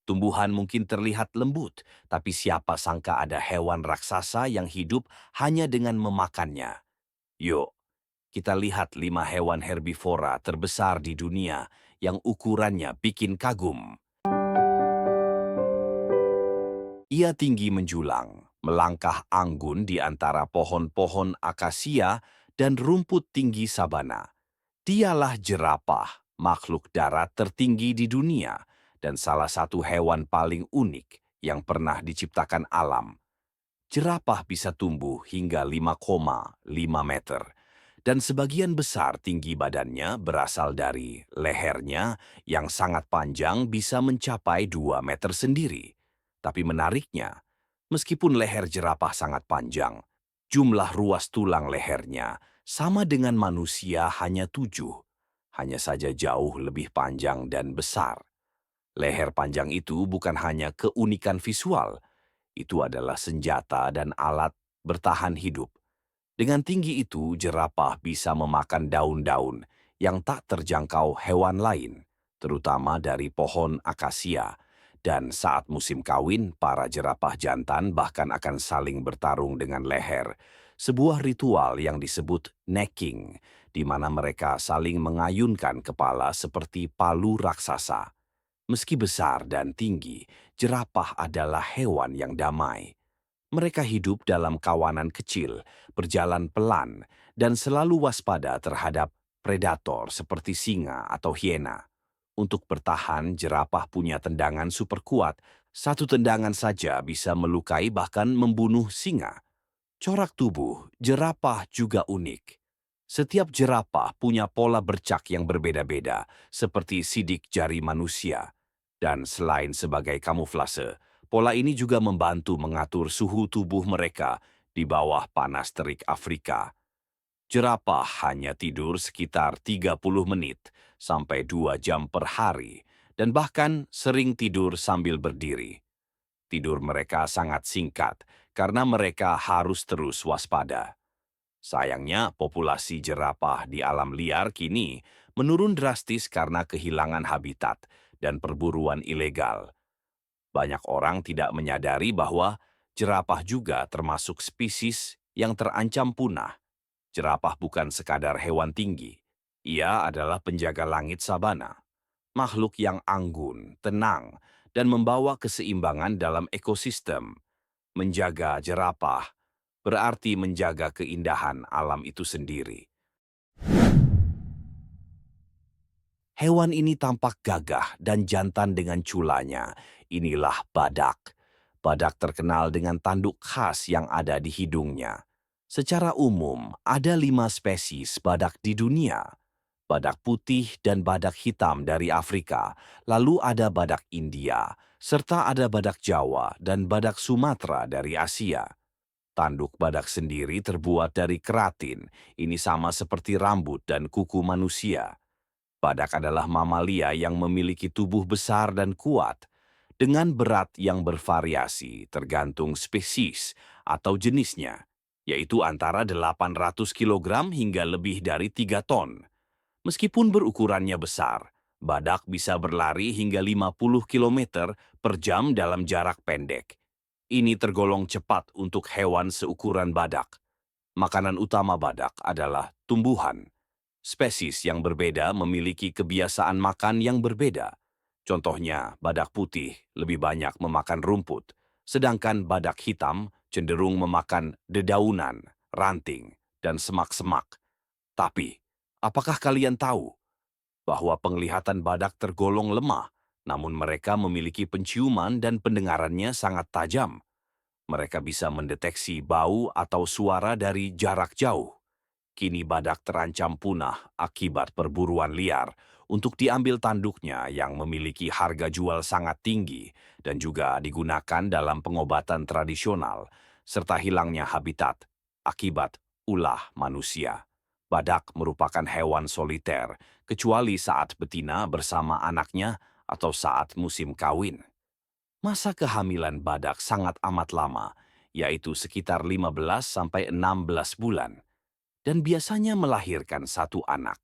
Tumbuhan mungkin terlihat lembut, tapi siapa sangka ada hewan raksasa yang hidup hanya dengan memakannya. Yuk, kita lihat 5 hewan herbivora terbesar di dunia yang ukurannya bikin kagum. Ia tinggi menjulang, melangkah anggun di antara pohon-pohon akasia dan rumput tinggi sabana. Dialah jerapah, makhluk darat tertinggi di dunia dan salah satu hewan paling unik yang pernah diciptakan alam. Jerapah bisa tumbuh hingga 5,5 meter, dan sebagian besar tinggi badannya berasal dari lehernya yang sangat panjang bisa mencapai 2 meter sendiri. Tapi menariknya, meskipun leher jerapah sangat panjang, jumlah ruas tulang lehernya sama dengan manusia hanya 7. Hanya saja jauh lebih panjang dan besar. Leher panjang itu bukan hanya keunikan visual, itu adalah senjata dan alat bertahan hidup. Dengan tinggi itu, jerapah bisa memakan daun-daun yang tak terjangkau hewan lain, terutama dari pohon akasia. Dan saat musim kawin, para jerapah jantan bahkan akan saling bertarung dengan leher. Sebuah ritual yang disebut necking, di mana mereka saling mengayunkan kepala seperti palu raksasa. Meski besar dan tinggi, jerapah adalah hewan yang damai. Mereka hidup dalam kawanan kecil, berjalan pelan, dan selalu waspada terhadap predator seperti singa atau hiena. Untuk bertahan, jerapah punya tendangan super kuat. Satu tendangan saja bisa melukai bahkan membunuh singa. Corak tubuh jerapah juga unik. Setiap jerapah punya pola bercak yang berbeda-beda, seperti sidik jari manusia. Dan selain sebagai kamuflase, pola ini juga membantu mengatur suhu tubuh mereka di bawah panas terik Afrika. Jerapah hanya tidur sekitar 30 menit sampai 2 jam per hari, dan bahkan sering tidur sambil berdiri. Tidur mereka sangat singkat karena mereka harus terus waspada. Sayangnya, populasi jerapah di alam liar kini menurun drastis karena kehilangan habitat dan perburuan ilegal. Banyak orang tidak menyadari bahwa jerapah juga termasuk spesies yang terancam punah. Jerapah bukan sekadar hewan tinggi. Ia adalah penjaga langit sabana, makhluk yang anggun, tenang, dan membawa keseimbangan dalam ekosistem. Menjaga jerapah berarti menjaga keindahan alam itu sendiri. Hewan ini tampak gagah dan jantan dengan culanya. Inilah badak. Badak terkenal dengan tanduk khas yang ada di hidungnya. Secara umum, ada 5 spesies badak di dunia. Badak putih dan badak hitam dari Afrika, lalu ada badak India, serta ada badak Jawa dan badak Sumatera dari Asia. Tanduk badak sendiri terbuat dari keratin. Ini sama seperti rambut dan kuku manusia. Badak adalah mamalia yang memiliki tubuh besar dan kuat, dengan berat yang bervariasi tergantung spesies atau jenisnya, yaitu antara 800 kilogram hingga lebih dari 3 ton. Meskipun berukurannya besar, badak bisa berlari hingga 50 kilometer per jam dalam jarak pendek. Ini tergolong cepat untuk hewan seukuran badak. Makanan utama badak adalah tumbuhan. Spesies yang berbeda memiliki kebiasaan makan yang berbeda. Contohnya, badak putih lebih banyak memakan rumput, sedangkan badak hitam cenderung memakan dedaunan, ranting, dan semak-semak. Tapi, apakah kalian tahu bahwa penglihatan badak tergolong lemah, namun mereka memiliki penciuman dan pendengarannya sangat tajam? Mereka bisa mendeteksi bau atau suara dari jarak jauh. Kini badak terancam punah akibat perburuan liar untuk diambil tanduknya yang memiliki harga jual sangat tinggi dan juga digunakan dalam pengobatan tradisional, serta hilangnya habitat akibat ulah manusia. Badak merupakan hewan soliter, kecuali saat betina bersama anaknya atau saat musim kawin. Masa kehamilan badak sangat amat lama, yaitu sekitar 15 sampai 16 bulan, dan biasanya melahirkan satu anak.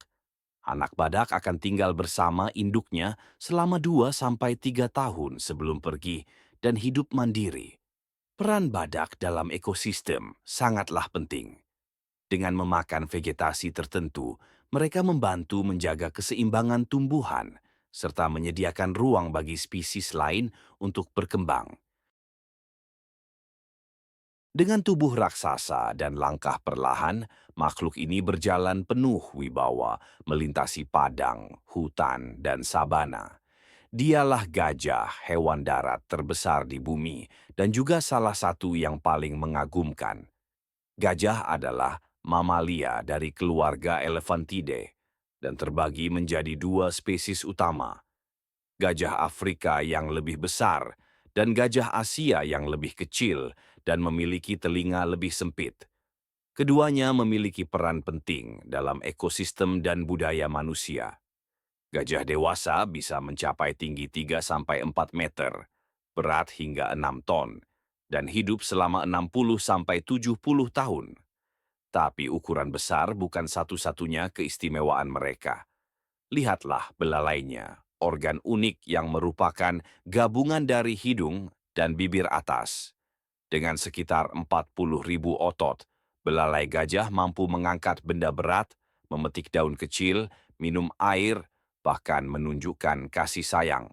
Anak badak akan tinggal bersama induknya selama 2 sampai 3 tahun sebelum pergi dan hidup mandiri. Peran badak dalam ekosistem sangatlah penting. Dengan memakan vegetasi tertentu, mereka membantu menjaga keseimbangan tumbuhan serta menyediakan ruang bagi spesies lain untuk berkembang. Dengan tubuh raksasa dan langkah perlahan, makhluk ini berjalan penuh wibawa, melintasi padang, hutan, dan sabana. Dialah gajah, hewan darat terbesar di bumi, dan juga salah satu yang paling mengagumkan. Gajah adalah mamalia dari keluarga Elephantidae dan terbagi menjadi dua spesies utama, gajah Afrika yang lebih besar dan gajah Asia yang lebih kecil dan memiliki telinga lebih sempit. Keduanya memiliki peran penting dalam ekosistem dan budaya manusia. Gajah dewasa bisa mencapai tinggi 3 sampai 4 meter, berat hingga 6 ton, dan hidup selama 60 sampai 70 tahun. Tapi ukuran besar bukan satu-satunya keistimewaan mereka. Lihatlah belalainya, organ unik yang merupakan gabungan dari hidung dan bibir atas. Dengan sekitar 40.000 otot, belalai gajah mampu mengangkat benda berat, memetik daun kecil, minum air, bahkan menunjukkan kasih sayang.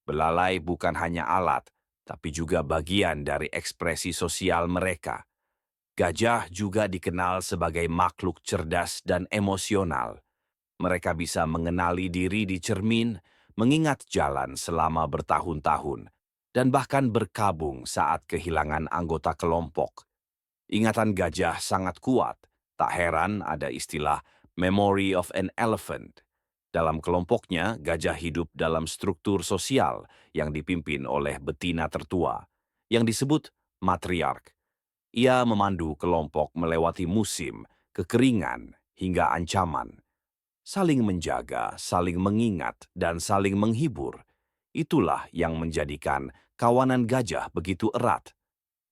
Belalai bukan hanya alat, tapi juga bagian dari ekspresi sosial mereka. Gajah juga dikenal sebagai makhluk cerdas dan emosional. Mereka bisa mengenali diri di cermin, mengingat jalan selama bertahun-tahun, dan bahkan berkabung saat kehilangan anggota kelompok. Ingatan gajah sangat kuat, tak heran ada istilah memory of an elephant. Dalam kelompoknya, gajah hidup dalam struktur sosial yang dipimpin oleh betina tertua, yang disebut matriark. Ia memandu kelompok melewati musim, kekeringan, hingga ancaman. Saling menjaga, saling mengingat, dan saling menghibur. Itulah yang menjadikan kawanan gajah begitu erat.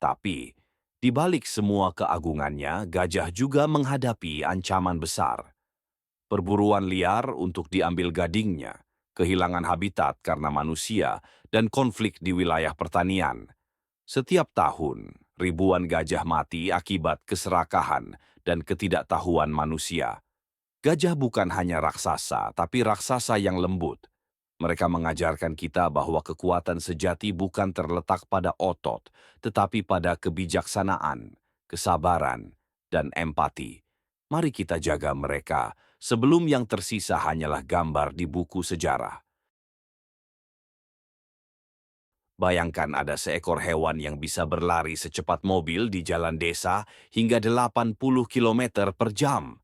Tapi, di balik semua keagungannya, gajah juga menghadapi ancaman besar. Perburuan liar untuk diambil gadingnya, kehilangan habitat karena manusia, dan konflik di wilayah pertanian. Setiap tahun, ribuan gajah mati akibat keserakahan dan ketidaktahuan manusia. Gajah bukan hanya raksasa, tapi raksasa yang lembut. Mereka mengajarkan kita bahwa kekuatan sejati bukan terletak pada otot, tetapi pada kebijaksanaan, kesabaran, dan empati. Mari kita jaga mereka sebelum yang tersisa hanyalah gambar di buku sejarah. Bayangkan ada seekor hewan yang bisa berlari secepat mobil di jalan desa hingga 80 kilometer per jam.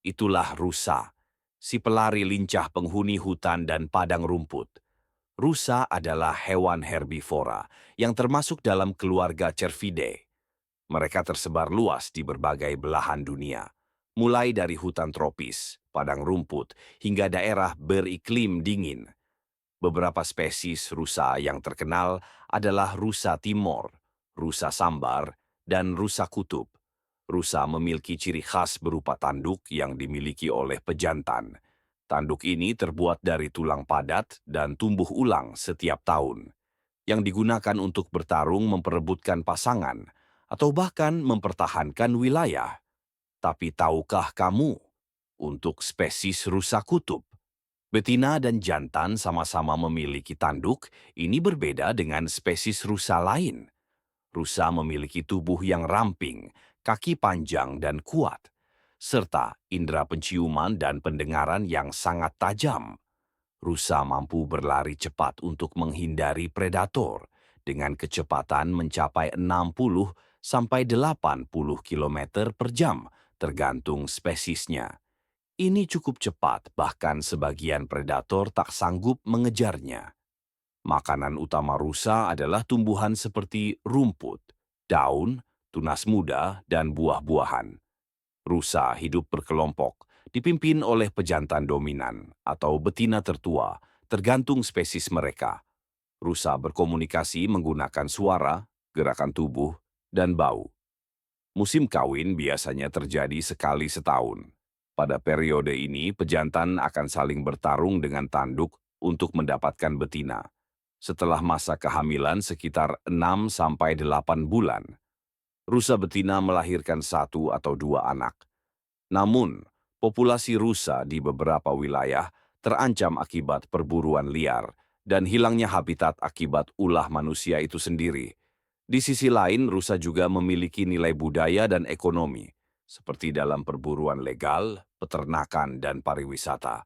Itulah rusa, si pelari lincah penghuni hutan dan padang rumput. Rusa adalah hewan herbivora yang termasuk dalam keluarga Cervidae. Mereka tersebar luas di berbagai belahan dunia, mulai dari hutan tropis, padang rumput, hingga daerah beriklim dingin. Beberapa spesies rusa yang terkenal adalah rusa timor, rusa sambar, dan rusa kutub. Rusa memiliki ciri khas berupa tanduk yang dimiliki oleh pejantan. Tanduk ini terbuat dari tulang padat dan tumbuh ulang setiap tahun, yang digunakan untuk bertarung memperebutkan pasangan atau bahkan mempertahankan wilayah. Tapi tahukah kamu, untuk spesies rusa kutub, betina dan jantan sama-sama memiliki tanduk, ini berbeda dengan spesies rusa lain. Rusa memiliki tubuh yang ramping, kaki panjang dan kuat, serta indera penciuman dan pendengaran yang sangat tajam. Rusa mampu berlari cepat untuk menghindari predator dengan kecepatan mencapai 60 sampai 80 km per jam, tergantung spesiesnya. Ini cukup cepat, bahkan sebagian predator tak sanggup mengejarnya. Makanan utama rusa adalah tumbuhan seperti rumput, daun, tunas muda, dan buah-buahan. Rusa hidup berkelompok, dipimpin oleh pejantan dominan atau betina tertua, tergantung spesies mereka. Rusa berkomunikasi menggunakan suara, gerakan tubuh, dan bau. Musim kawin biasanya terjadi sekali setahun. Pada periode ini, pejantan akan saling bertarung dengan tanduk untuk mendapatkan betina. Setelah masa kehamilan sekitar 6 sampai 8 bulan, rusa betina melahirkan satu atau dua anak. Namun, populasi rusa di beberapa wilayah terancam akibat perburuan liar dan hilangnya habitat akibat ulah manusia itu sendiri. Di sisi lain, rusa juga memiliki nilai budaya dan ekonomi, seperti dalam perburuan legal, peternakan, dan pariwisata.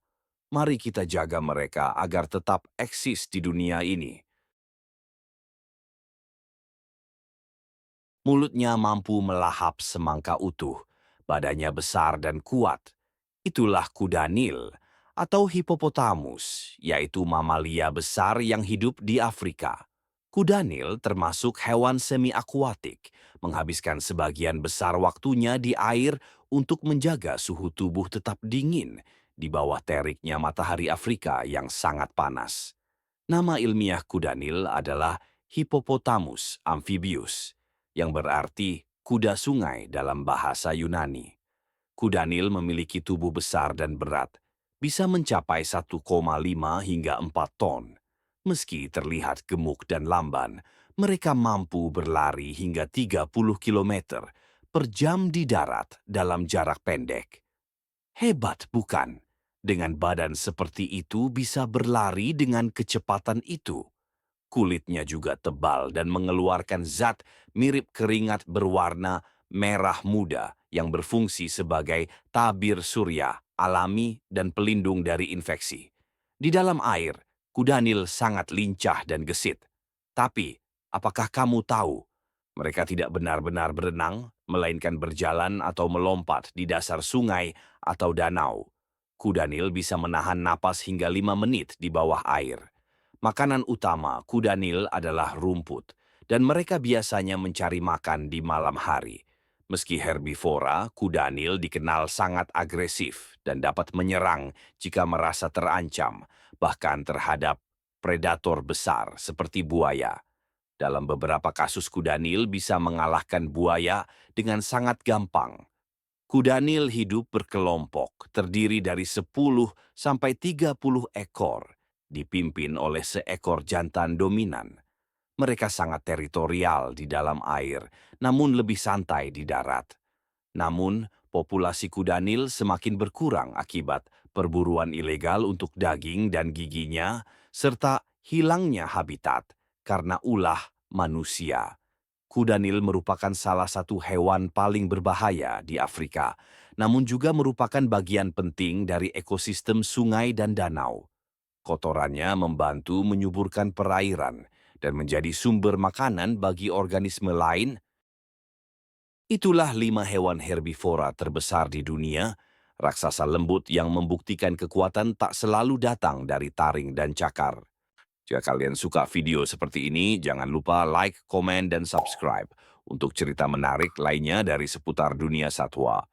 Mari kita jaga mereka agar tetap eksis di dunia ini. Mulutnya mampu melahap semangka utuh, badannya besar dan kuat. Itulah kuda Nil atau hipopotamus, yaitu mamalia besar yang hidup di Afrika. Kuda Nil termasuk hewan semi-akuatik, menghabiskan sebagian besar waktunya di air untuk menjaga suhu tubuh tetap dingin di bawah teriknya matahari Afrika yang sangat panas. Nama ilmiah kuda Nil adalah Hippopotamus amphibius, yang berarti kuda sungai dalam bahasa Yunani. Kuda Nil memiliki tubuh besar dan berat, bisa mencapai 1,5 hingga 4 ton. Meski terlihat gemuk dan lamban, mereka mampu berlari hingga 30 kilometer per jam di darat dalam jarak pendek. Hebat bukan? Dengan badan seperti itu bisa berlari dengan kecepatan itu. Kulitnya juga tebal dan mengeluarkan zat mirip keringat berwarna merah muda yang berfungsi sebagai tabir surya alami dan pelindung dari infeksi. Di dalam air, kuda Nil sangat lincah dan gesit. Tapi, apakah kamu tahu? Mereka tidak benar-benar berenang, melainkan berjalan atau melompat di dasar sungai atau danau. Kuda Nil bisa menahan napas hingga 5 menit di bawah air. Makanan utama kuda Nil adalah rumput, dan mereka biasanya mencari makan di malam hari. Meski herbivora, kuda Nil dikenal sangat agresif dan dapat menyerang jika merasa terancam, bahkan terhadap predator besar seperti buaya. Dalam beberapa kasus kuda Nil bisa mengalahkan buaya dengan sangat gampang. Kuda Nil hidup berkelompok, terdiri dari 10 sampai 30 ekor, dipimpin oleh seekor jantan dominan. Mereka sangat teritorial di dalam air, namun lebih santai di darat. Namun, populasi kuda Nil semakin berkurang akibat perburuan ilegal untuk daging dan giginya, serta hilangnya habitat karena ulah manusia. Kuda Nil merupakan salah satu hewan paling berbahaya di Afrika, namun juga merupakan bagian penting dari ekosistem sungai dan danau. Kotorannya membantu menyuburkan perairan dan menjadi sumber makanan bagi organisme lain. Itulah 5 hewan herbivora terbesar di dunia, raksasa lembut yang membuktikan kekuatan tak selalu datang dari taring dan cakar. Jika kalian suka video seperti ini, jangan lupa like, komen, dan subscribe untuk cerita menarik lainnya dari seputar dunia satwa.